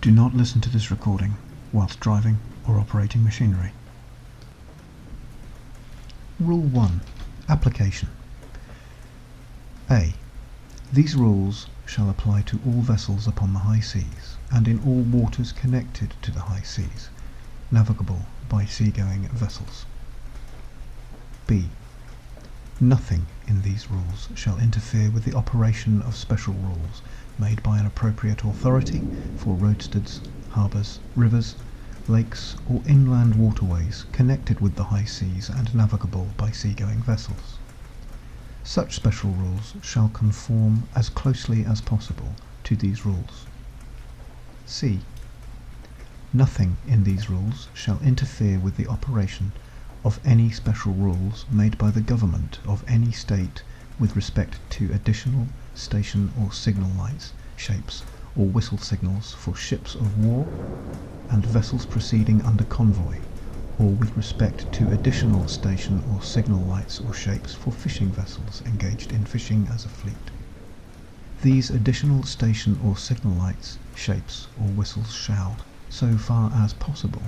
Do not listen to this recording whilst driving or operating machinery. Rule 1. Application. A. These rules shall apply to all vessels upon the high seas and in all waters connected to the high seas, navigable by seagoing vessels. B. Nothing in these rules shall interfere with the operation of special rules made by an appropriate authority for roadsteads, harbours, rivers, lakes or inland waterways connected with the high seas and navigable by seagoing vessels. Such special rules shall conform as closely as possible to these rules. C. Nothing in these rules shall interfere with the operation of any special rules made by the government of any state with respect to additional station or signal lights, shapes or whistle signals for ships of war and vessels proceeding under convoy, or with respect to additional station or signal lights or shapes for fishing vessels engaged in fishing as a fleet. These additional station or signal lights, shapes or whistles shall, so far as possible,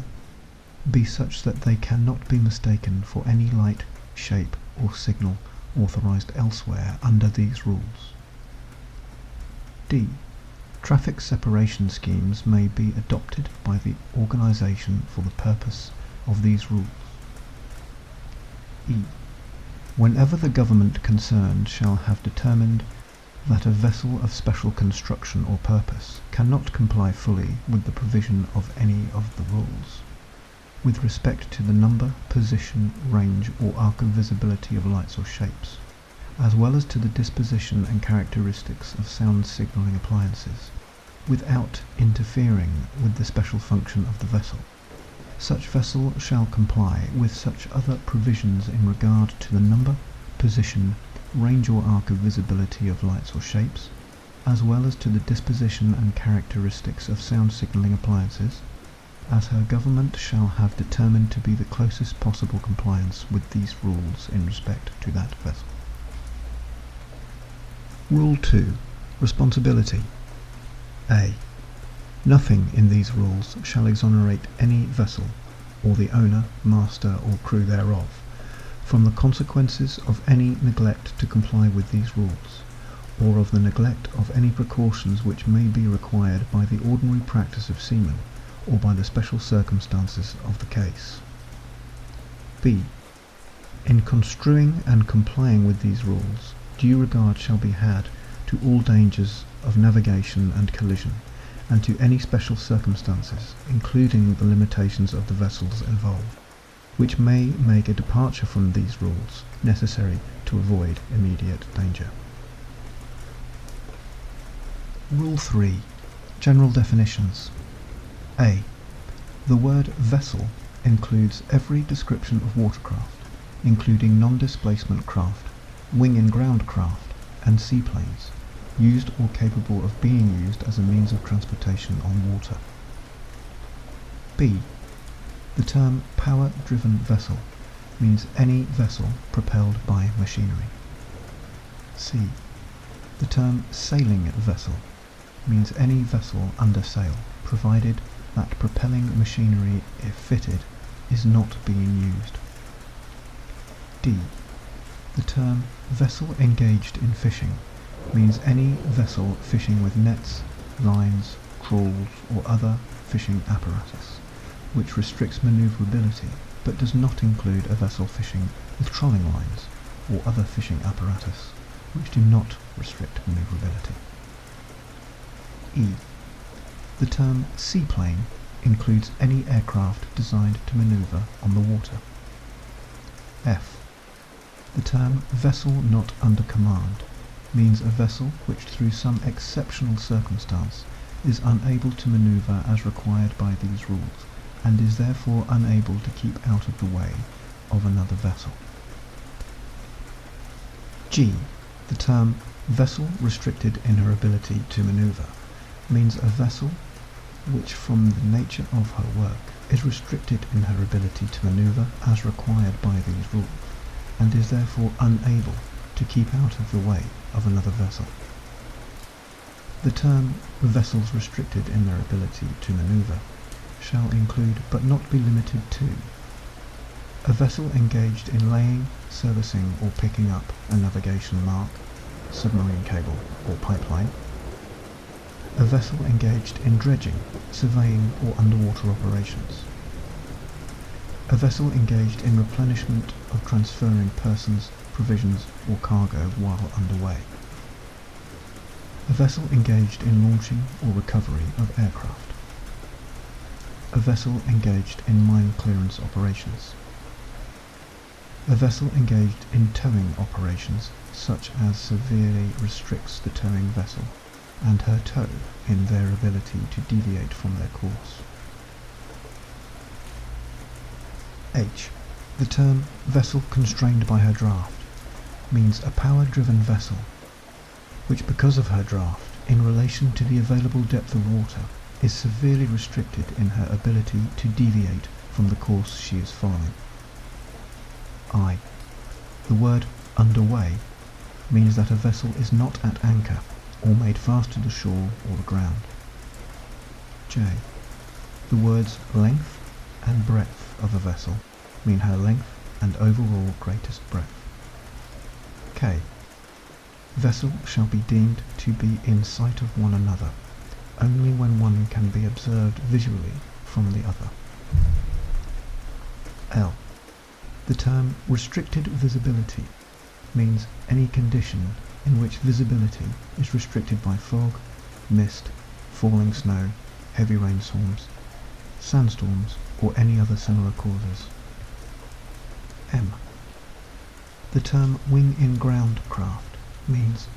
be such that they cannot be mistaken for any light, shape or signal authorized elsewhere under these rules. D. Traffic separation schemes may be adopted by the organization for the purpose of these rules. E. Whenever the government concerned shall have determined that a vessel of special construction or purpose cannot comply fully with the provision of any of the rules, with respect to the number, position, range or arc of visibility of lights or shapes, as well as to the disposition and characteristics of sound signalling appliances, without interfering with the special function of the vessel, such vessel shall comply with such other provisions in regard to the number, position, range or arc of visibility of lights or shapes, as well as to the disposition and characteristics of sound signalling appliances, as her government shall have determined to be the closest possible compliance with these rules in respect to that vessel. Rule 2. Responsibility. A. Nothing in these rules shall exonerate any vessel, or the owner, master or crew thereof, from the consequences of any neglect to comply with these rules, or of the neglect of any precautions which may be required by the ordinary practice of seamen, or by the special circumstances of the case. B. In construing and complying with these rules, due regard shall be had to all dangers of navigation and collision, and to any special circumstances, including the limitations of the vessels involved, which may make a departure from these rules necessary to avoid immediate danger. Rule 3. General definitions. A. The word vessel includes every description of watercraft, including non-displacement craft, wing and ground craft, and seaplanes, used or capable of being used as a means of transportation on water. B. The term power-driven vessel means any vessel propelled by machinery. C. The term sailing vessel means any vessel under sail, provided that propelling machinery, if fitted, is not being used. D. The term vessel engaged in fishing means any vessel fishing with nets, lines, trawls or other fishing apparatus, which restricts manoeuvrability but does not include a vessel fishing with trolling lines or other fishing apparatus, which do not restrict manoeuvrability. E. The term seaplane includes any aircraft designed to manoeuvre on the water. F. The term vessel not under command means a vessel which through some exceptional circumstance is unable to manoeuvre as required by these rules, and is therefore unable to keep out of the way of another vessel. G. The term vessel restricted in her ability to manoeuvre means a vessel which from the nature of her work is restricted in her ability to manoeuvre as required by these rules, and is therefore unable to keep out of the way of another vessel. The term vessels restricted in their ability to manoeuvre shall include but not be limited to a vessel engaged in laying, servicing or picking up a navigation mark, submarine cable or pipeline, a vessel engaged in dredging, surveying or underwater operations, a vessel engaged in replenishment of transferring persons, provisions or cargo while underway, a vessel engaged in launching or recovery of aircraft, a vessel engaged in mine clearance operations, a vessel engaged in towing operations such as severely restricts the towing vessel and her tow in their ability to deviate from their course. H. The term vessel constrained by her draft means a power-driven vessel which, because of her draft in relation to the available depth of water, is severely restricted in her ability to deviate from the course she is following. I. The word underway means that a vessel is not at anchor or made fast to the shore or the ground. J. The words length and breadth of a vessel mean her length and overall greatest breadth. K. Vessel shall be deemed to be in sight of one another only when one can be observed visually from the other. L. The term restricted visibility means any condition in which visibility is restricted by fog, mist, falling snow, heavy rainstorms, sandstorms, or any other similar causes. M. The term wing-in-ground craft means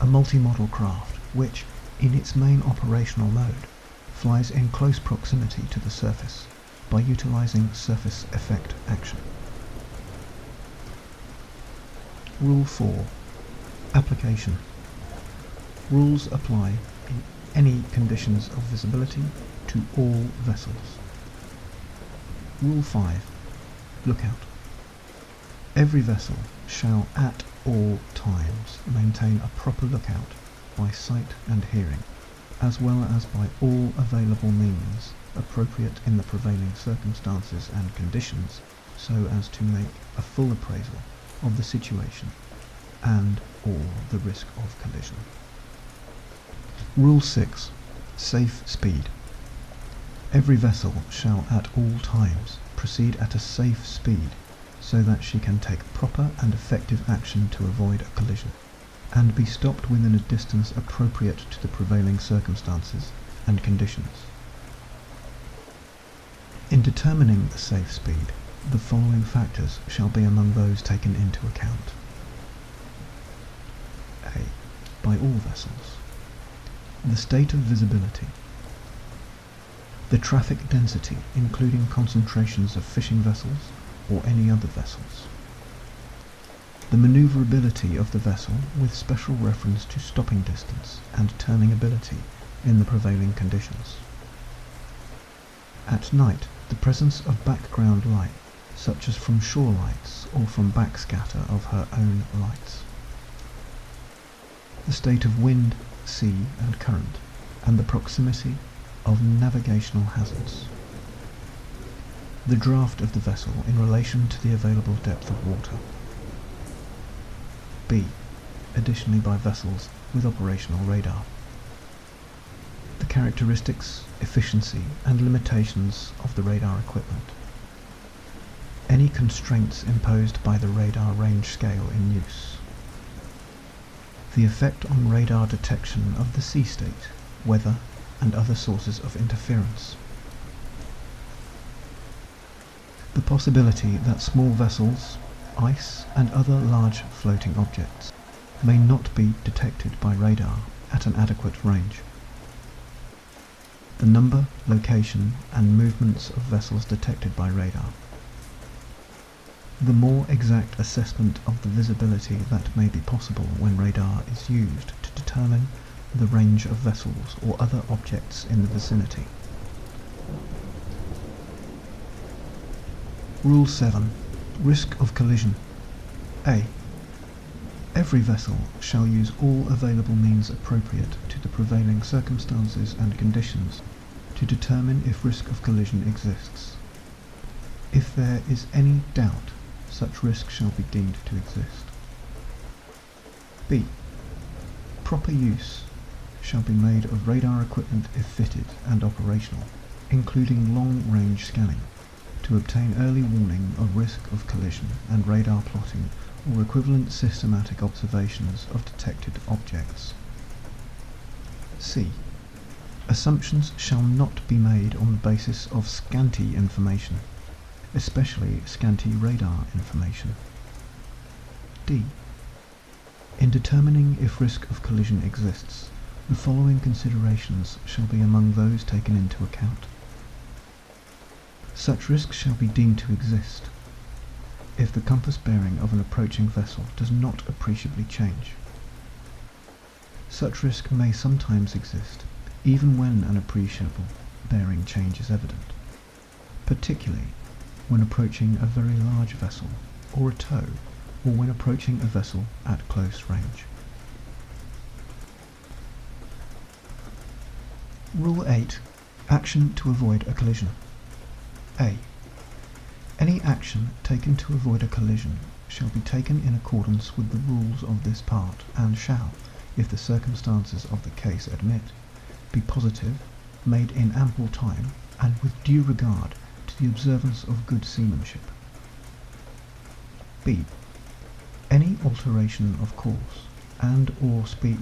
a multi-model craft which, in its main operational mode, flies in close proximity to the surface by utilizing surface effect action. Rule 4. Application. Rules apply in any conditions of visibility to all vessels. Rule 5. Lookout. Every vessel shall at all times maintain a proper lookout by sight and hearing, as well as by all available means appropriate in the prevailing circumstances and conditions, so as to make a full appraisal of the situation and or the risk of collision. Rule 6. Safe speed. Every vessel shall at all times proceed at a safe speed so that she can take proper and effective action to avoid a collision, and be stopped within a distance appropriate to the prevailing circumstances and conditions. In determining the safe speed, the following factors shall be among those taken into account. A. By all vessels. The state of visibility. The traffic density, including concentrations of fishing vessels or any other vessels. The manoeuvrability of the vessel with special reference to stopping distance and turning ability in the prevailing conditions. At night, the presence of background light, such as from shore lights or from backscatter of her own lights. The state of wind, sea and current, and the proximity of navigational hazards. The draft of the vessel in relation to the available depth of water. B. Additionally by vessels with operational radar. The characteristics, efficiency and limitations of the radar equipment. Any constraints imposed by the radar range scale in use. The effect on radar detection of the sea state, weather and other sources of interference. The possibility that small vessels, ice and other large floating objects may not be detected by radar at an adequate range. The number, location and movements of vessels detected by radar. The more exact assessment of the visibility that may be possible when radar is used to determine the range of vessels or other objects in the vicinity. Rule 7. Risk of collision. A. Every vessel shall use all available means appropriate to the prevailing circumstances and conditions to determine if risk of collision exists. If there is any doubt, such risk shall be deemed to exist. B. Proper use shall be made of radar equipment if fitted and operational, including long-range scanning, to obtain early warning of risk of collision and radar plotting or equivalent systematic observations of detected objects. C. Assumptions shall not be made on the basis of scanty information, especially scanty radar information. D. In determining if risk of collision exists, the following considerations shall be among those taken into account. Such risk shall be deemed to exist if the compass bearing of an approaching vessel does not appreciably change. Such risk may sometimes exist even when an appreciable bearing change is evident, particularly when approaching a very large vessel or a tow, or when approaching a vessel at close range. Rule 8. Action to avoid a collision. A. Any action taken to avoid a collision shall be taken in accordance with the rules of this part and shall, if the circumstances of the case admit, be positive, made in ample time, and with due regard to the observance of good seamanship. B. Any alteration of course and or speed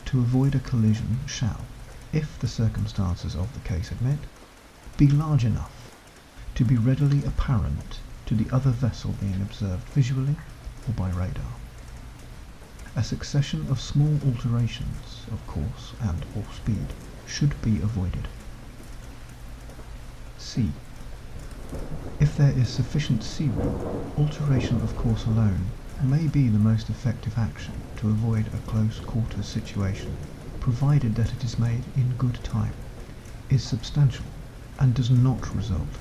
to avoid a collision shall, if the circumstances of the case admit, be large enough to be readily apparent to the other vessel being observed visually or by radar. A succession of small alterations of course and or speed should be avoided. C. If there is sufficient sea room, alteration of course alone may be the most effective action to avoid a close quarters situation, provided that it is made in good time, is substantial, and does not result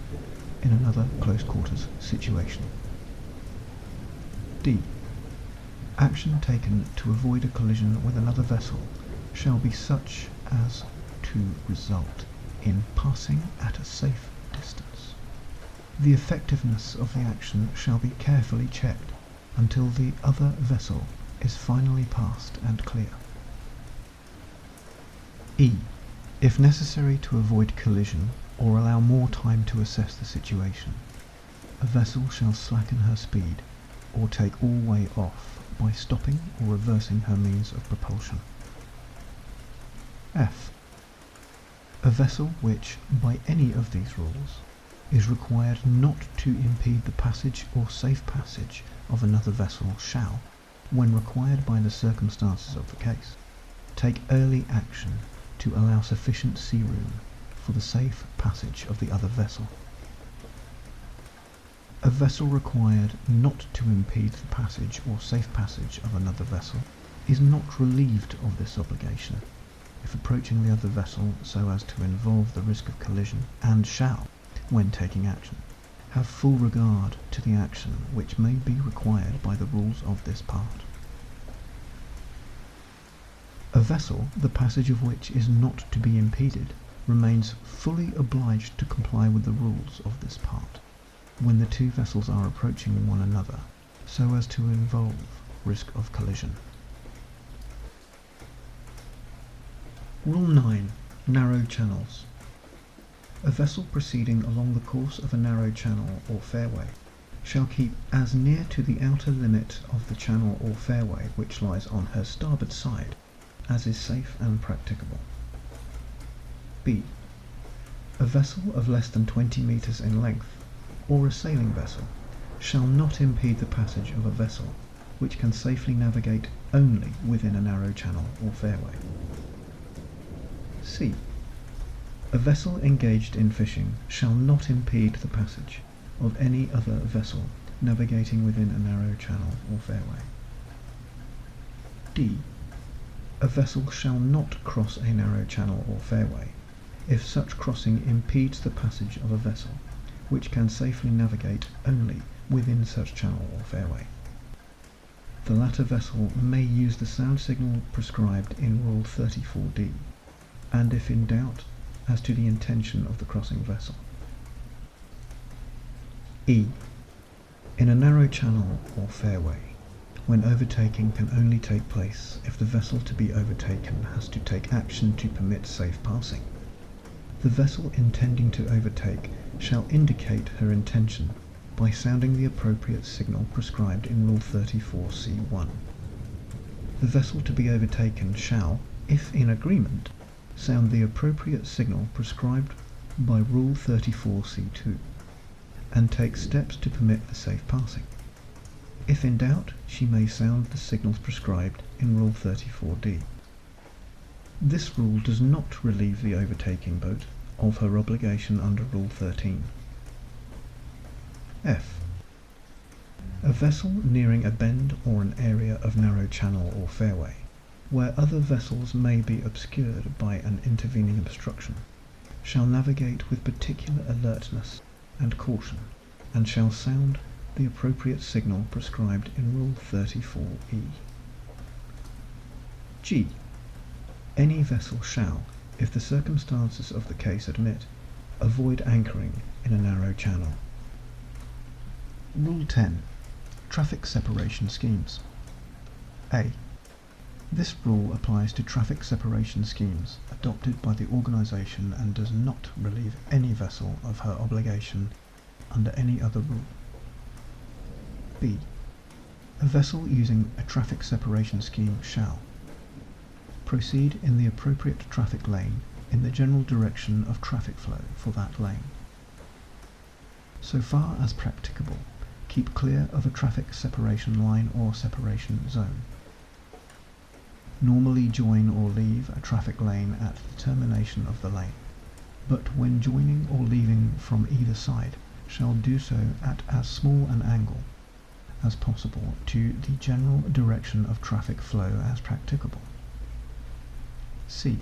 in another close quarters situation. D. Action taken to avoid a collision with another vessel shall be such as to result in passing at a safe distance. The effectiveness of the action shall be carefully checked until the other vessel is finally passed and clear. E. If necessary to avoid collision or allow more time to assess the situation, a vessel shall slacken her speed or take all way off by stopping or reversing her means of propulsion. F. A vessel which, by any of these rules, is required not to impede the passage or safe passage of another vessel shall, when required by the circumstances of the case, take early action to allow sufficient sea room for the safe passage of the other vessel. A vessel required not to impede the passage or safe passage of another vessel is not relieved of this obligation if approaching the other vessel so as to involve the risk of collision, and shall, when taking action, have full regard to the action which may be required by the rules of this part. A vessel, the passage of which is not to be impeded, remains fully obliged to comply with the rules of this part when the two vessels are approaching one another so as to involve risk of collision. Rule 9. Narrow channels. A vessel proceeding along the course of a narrow channel or fairway shall keep as near to the outer limit of the channel or fairway which lies on her starboard side as is safe and practicable. B. A vessel of less than 20 metres in length, or a sailing vessel, shall not impede the passage of a vessel which can safely navigate only within a narrow channel or fairway. C. A vessel engaged in fishing shall not impede the passage of any other vessel navigating within a narrow channel or fairway. D. A vessel shall not cross a narrow channel or fairway if such crossing impedes the passage of a vessel which can safely navigate only within such channel or fairway. The latter vessel may use the sound signal prescribed in Rule 34D, and if in doubt as to the intention of the crossing vessel. E. In a narrow channel or fairway, when overtaking can only take place if the vessel to be overtaken has to take action to permit safe passing. The vessel intending to overtake shall indicate her intention by sounding the appropriate signal prescribed in Rule 34C1. The vessel to be overtaken shall, if in agreement, sound the appropriate signal prescribed by Rule 34C2, and take steps to permit the safe passing. If in doubt, she may sound the signals prescribed in Rule 34D. This rule does not relieve the overtaking boat of her obligation under Rule 13. F. A vessel nearing a bend or an area of narrow channel or fairway, where other vessels may be obscured by an intervening obstruction, shall navigate with particular alertness and caution, and shall sound the appropriate signal prescribed in Rule 34E. G. Any vessel shall, if the circumstances of the case admit, avoid anchoring in a narrow channel. Rule 10. Traffic separation schemes. A. This rule applies to traffic separation schemes adopted by the organisation and does not relieve any vessel of her obligation under any other rule. B. A vessel using a traffic separation scheme shall proceed in the appropriate traffic lane in the general direction of traffic flow for that lane. So far as practicable, keep clear of a traffic separation line or separation zone. Normally join or leave a traffic lane at the termination of the lane, but when joining or leaving from either side, shall do so at as small an angle as possible to the general direction of traffic flow as practicable. C.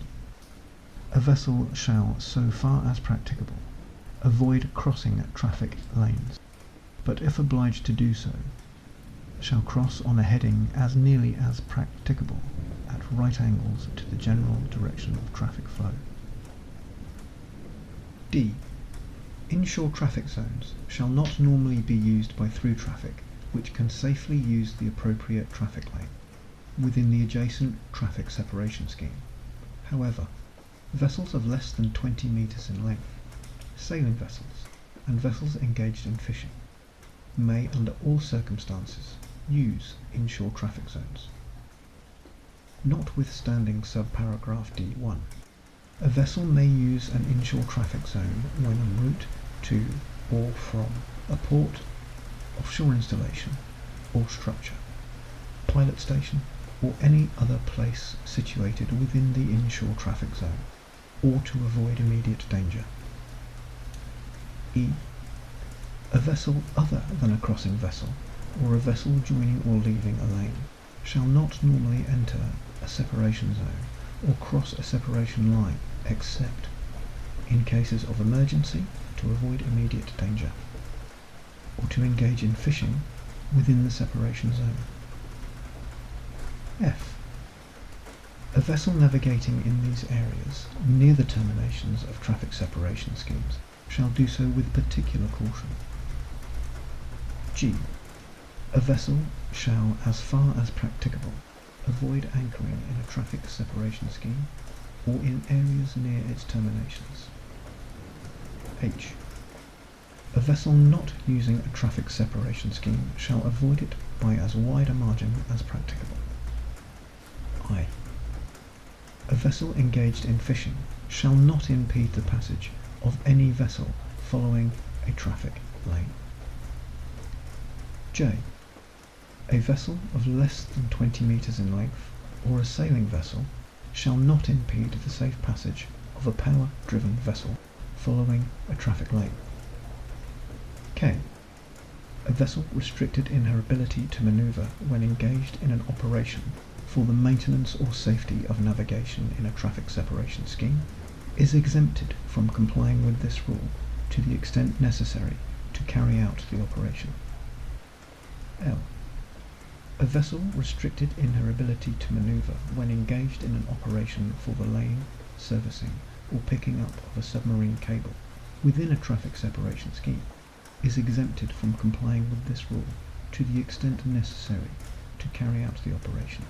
A vessel shall, so far as practicable, avoid crossing traffic lanes, but if obliged to do so, shall cross on a heading as nearly as practicable at right angles to the general direction of traffic flow. D. Inshore traffic zones shall not normally be used by through traffic which can safely use the appropriate traffic lane within the adjacent traffic separation scheme. However, vessels of less than 20 metres in length, sailing vessels, and vessels engaged in fishing may, under all circumstances, use inshore traffic zones. Notwithstanding subparagraph D1, a vessel may use an inshore traffic zone when en route to or from a port, offshore installation or structure, pilot station, or any other place situated within the inshore traffic zone, or to avoid immediate danger. E. A vessel other than a crossing vessel, or a vessel joining or leaving a lane, shall not normally enter a separation zone or cross a separation line except in cases of emergency to avoid immediate danger, or to engage in fishing within the separation zone. F. A vessel navigating in these areas near the terminations of traffic separation schemes shall do so with particular caution. G. A vessel shall, as far as practicable, avoid anchoring in a traffic separation scheme or in areas near its terminations. H. A vessel not using a traffic separation scheme shall avoid it by as wide a margin as practicable. I. A vessel engaged in fishing shall not impede the passage of any vessel following a traffic lane. J. A vessel of less than 20 metres in length, or a sailing vessel, shall not impede the safe passage of a power-driven vessel following a traffic lane. K. A vessel restricted in her ability to manoeuvre when engaged in an operation for the maintenance or safety of navigation in a traffic separation scheme is exempted from complying with this rule to the extent necessary to carry out the operation. L. A vessel restricted in her ability to manoeuvre when engaged in an operation for the laying, servicing, or picking up of a submarine cable within a traffic separation scheme is exempted from complying with this rule to the extent necessary to carry out the operation.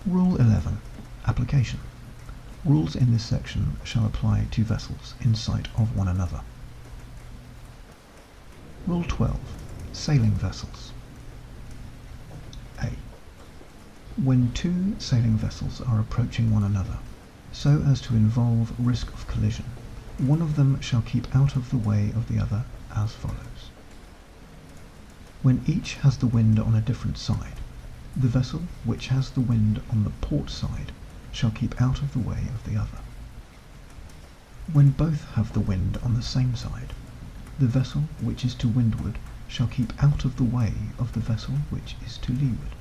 Rule 11. Application. Rules in this section shall apply to vessels in sight of one another. Rule 12. Sailing vessels. A. When two sailing vessels are approaching one another, so as to involve risk of collision, one of them shall keep out of the way of the other as follows. When each has the wind on a different side, the vessel which has the wind on the port side shall keep out of the way of the other. When both have the wind on the same side, the vessel which is to windward shall keep out of the way of the vessel which is to leeward.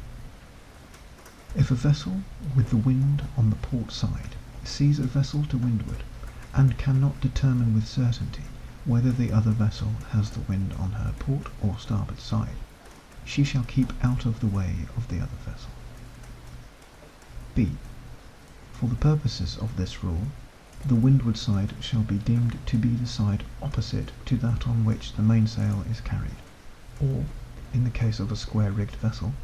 If a vessel with the wind on the port side sees a vessel to windward and cannot determine with certainty whether the other vessel has the wind on her port or starboard side, she shall keep out of the way of the other vessel. B. For the purposes of this rule, the windward side shall be deemed to be the side opposite to that on which the mainsail is carried, or, in the case of a square-rigged vessel,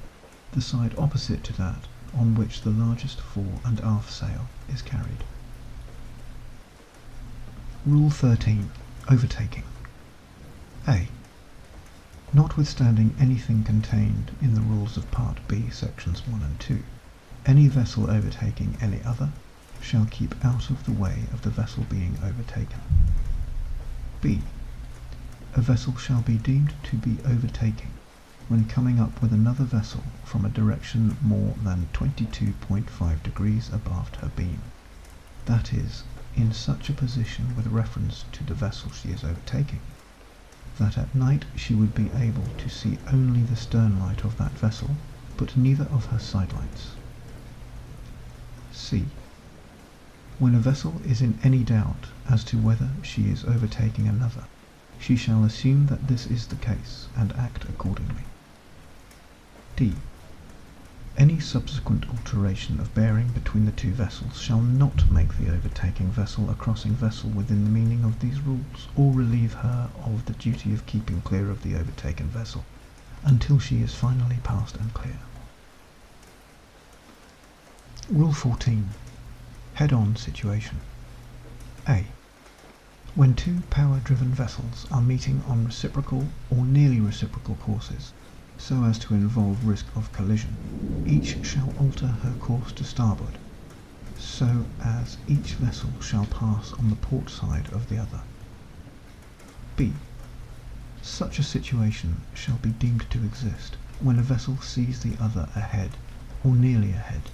the side opposite to that on which the largest fore and aft sail is carried. Rule 13. Overtaking. A. Notwithstanding anything contained in the rules of Part B, Sections 1 and 2, any vessel overtaking any other shall keep out of the way of the vessel being overtaken. B. A vessel shall be deemed to be overtaking when coming up with another vessel from a direction more than 22.5 degrees abaft her beam, that is, in such a position with reference to the vessel she is overtaking, that at night she would be able to see only the stern light of that vessel, but neither of her side lights. C. When a vessel is in any doubt as to whether she is overtaking another, she shall assume that this is the case and act accordingly. D. Any subsequent alteration of bearing between the two vessels shall not make the overtaking vessel a crossing vessel within the meaning of these rules, or relieve her of the duty of keeping clear of the overtaken vessel, until she is finally passed and clear. Rule 14. Head-on situation. A. When two power-driven vessels are meeting on reciprocal or nearly reciprocal courses, so as to involve risk of collision, each shall alter her course to starboard, so as each vessel shall pass on the port side of the other. B. Such a situation shall be deemed to exist when a vessel sees the other ahead, or nearly ahead,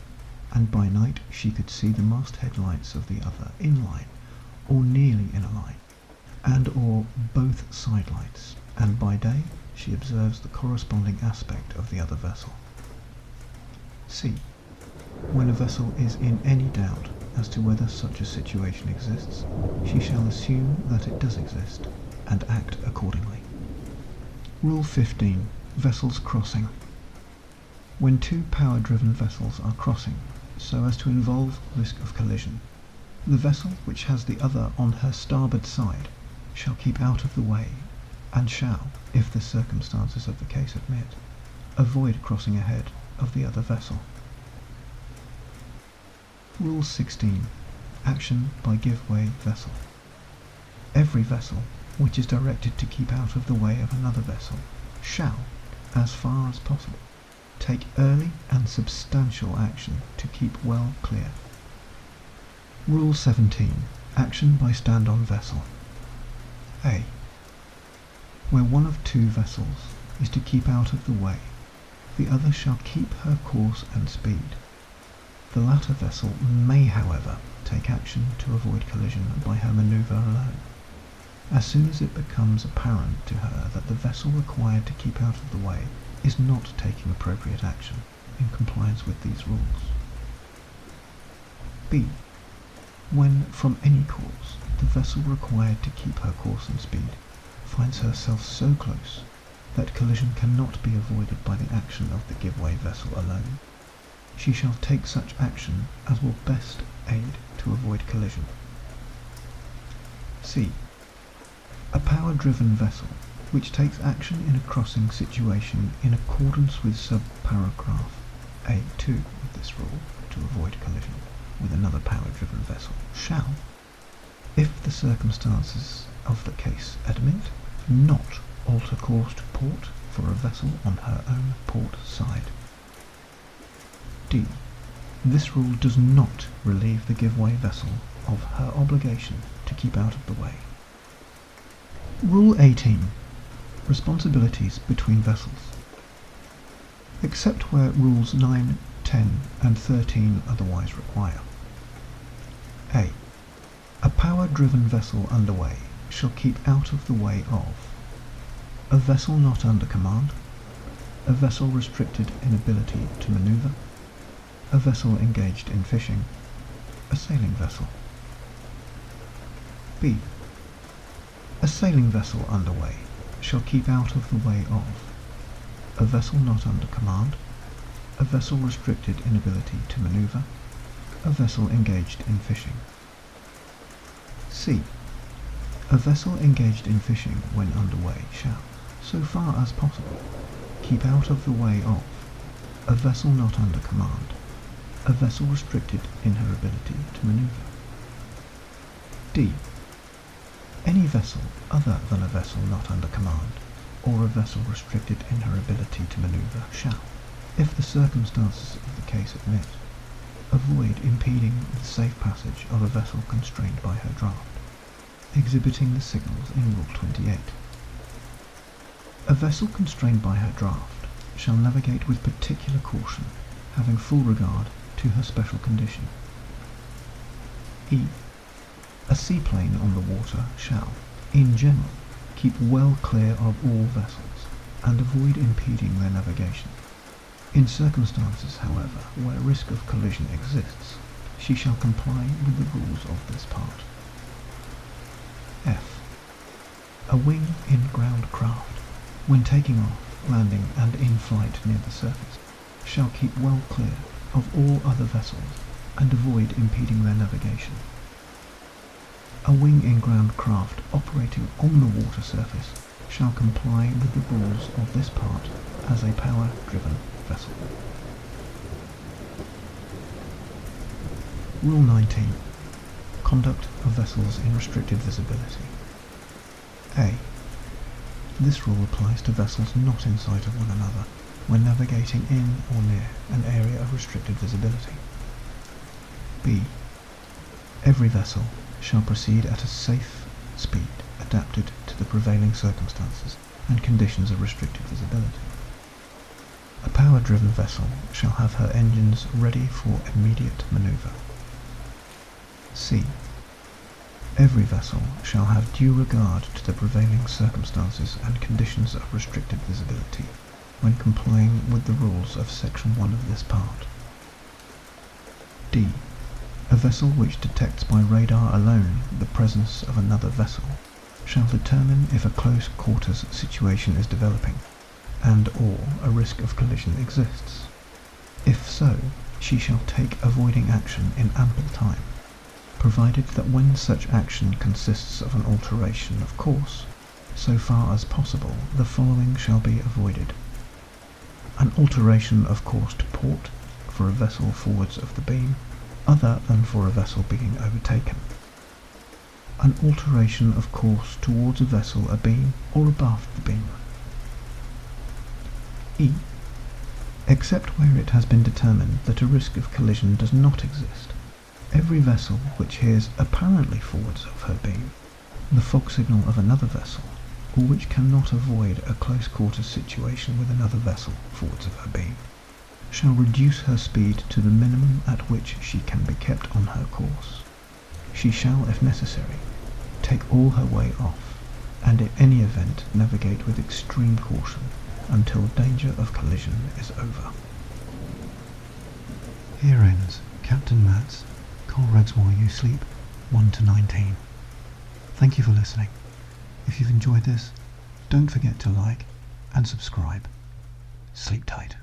and by night she could see the masthead lights of the other in line, or nearly in a line, and or both side lights, and by day she observes the corresponding aspect of the other vessel. C. When a vessel is in any doubt as to whether such a situation exists, she shall assume that it does exist, and act accordingly. Rule 15. Vessels crossing. When two power-driven vessels are crossing, so as to involve risk of collision, the vessel which has the other on her starboard side shall keep out of the way, and shall, if the circumstances of the case admit, avoid crossing ahead of the other vessel. Rule 16. Action by give-way vessel. Every vessel which is directed to keep out of the way of another vessel shall, as far as possible, take early and substantial action to keep well clear. Rule 17. Action by stand-on vessel. A. Where one of two vessels is to keep out of the way, the other shall keep her course and speed. The latter vessel may, however, take action to avoid collision by her manoeuvre alone, as soon as it becomes apparent to her that the vessel required to keep out of the way is not taking appropriate action in compliance with these rules. B. When, from any cause, the vessel required to keep her course and speed finds herself so close that collision cannot be avoided by the action of the give-way vessel alone, she shall take such action as will best aid to avoid collision. C. A power-driven vessel which takes action in a crossing situation in accordance with subparagraph A2 of this rule to avoid collision with another power-driven vessel shall, if the circumstances of the case admit, not alter course to port for a vessel on her own port side. D. This rule does not relieve the give-way vessel of her obligation to keep out of the way. Rule 18. Responsibilities between vessels. Except where Rules 9, 10 and 13 otherwise require. A. A power-driven vessel under way shall keep out of the way of a vessel not under command, a vessel restricted in ability to manoeuvre, a vessel engaged in fishing, a sailing vessel. B. A sailing vessel under way shall keep out of the way of a vessel not under command, a vessel restricted in ability to manoeuvre, a vessel engaged in fishing. C. A vessel engaged in fishing when under way shall, so far as possible, keep out of the way of a vessel not under command, a vessel restricted in her ability to manoeuvre. D. Any vessel other than a vessel not under command, or a vessel restricted in her ability to manoeuvre shall, if the circumstances of the case admit, avoid impeding the safe passage of a vessel constrained by her draft, exhibiting the signals in Rule 28. A vessel constrained by her draft shall navigate with particular caution, having full regard to her special condition. E. A seaplane on the water shall, in general, keep well clear of all vessels, and avoid impeding their navigation. In circumstances, however, where risk of collision exists, she shall comply with the rules of this part. F. A wing in ground craft, when taking off, landing and in flight near the surface, shall keep well clear of all other vessels and avoid impeding their navigation. A wing in ground craft operating on the water surface shall comply with the rules of this part as a power-driven vessel. Rule 19. Conduct of vessels in restricted visibility. A. This rule applies to vessels not in sight of one another when navigating in or near an area of restricted visibility. B. Every vessel shall proceed at a safe speed adapted to the prevailing circumstances and conditions of restricted visibility. A power-driven vessel shall have her engines ready for immediate manoeuvre. C. Every vessel shall have due regard to the prevailing circumstances and conditions of restricted visibility when complying with the rules of Section 1 of this part. D. A vessel which detects by radar alone the presence of another vessel shall determine if a close quarters situation is developing and/or a risk of collision exists. If so, she shall take avoiding action in ample time, provided that when such action consists of an alteration of course, so far as possible the following shall be avoided: an alteration of course to port for a vessel forwards of the beam, other than for a vessel being overtaken; an alteration of course towards a vessel abeam or abaft the beam. E. Except where it has been determined that a risk of collision does not exist, every vessel which hears apparently forwards of her beam the fog signal of another vessel, or which cannot avoid a close quarters situation with another vessel forwards of her beam, shall reduce her speed to the minimum at which she can be kept on her course. She shall, if necessary, take all her way off, and in any event navigate with extreme caution until danger of collision is over. Here ends Captain Matt's Colregs While You Sleep 1 to 19. Thank you for listening. If you've enjoyed this, Don't forget to like and subscribe. Sleep tight.